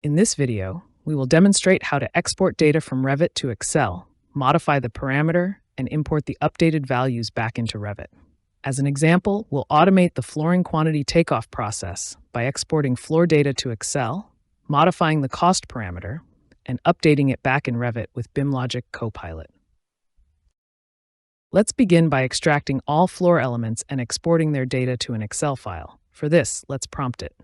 In this video, we will demonstrate how to export data from Revit to Excel, modify the parameter, and import the updated values back into Revit. As an example, we'll automate the flooring quantity takeoff process by exporting floor data to Excel, modifying the cost parameter, and updating it back in Revit with BIMLOGIQ Copilot. Let's begin by extracting all floor elements and exporting their data to an Excel file. For this, let's prompt it.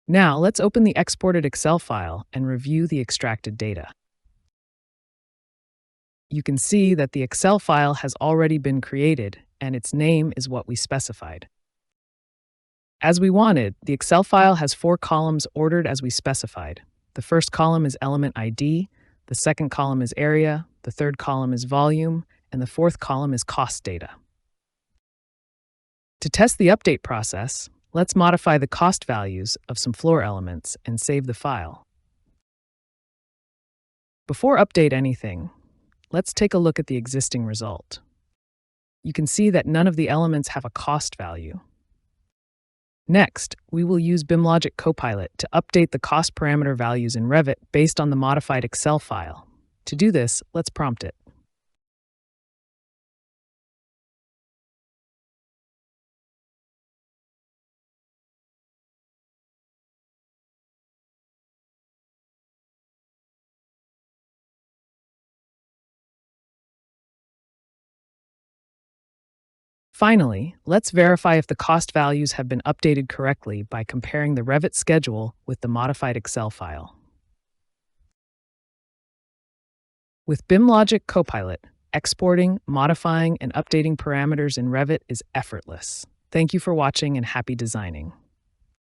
Now, let's open the exported Excel file and review the extracted data. You can see that the Excel file has already been created, and its name is what we specified. As we wanted, the Excel file has 4 columns ordered as we specified. The first column is element ID, the second column is area, the third column is volume, and the fourth column is cost data. To test the update process, let's modify the cost values of some floor elements and save the file. Before update anything, let's take a look at the existing result. You can see that none of the elements have a cost value. Next, we will use BIMLOGIQ Copilot to update the cost parameter values in Revit based on the modified Excel file. To do this, let's prompt it. Finally, let's verify if the cost values have been updated correctly by comparing the Revit schedule with the modified Excel file. With BIMLOGIQ Copilot, exporting, modifying, and updating parameters in Revit is effortless. Thank you for watching and happy designing.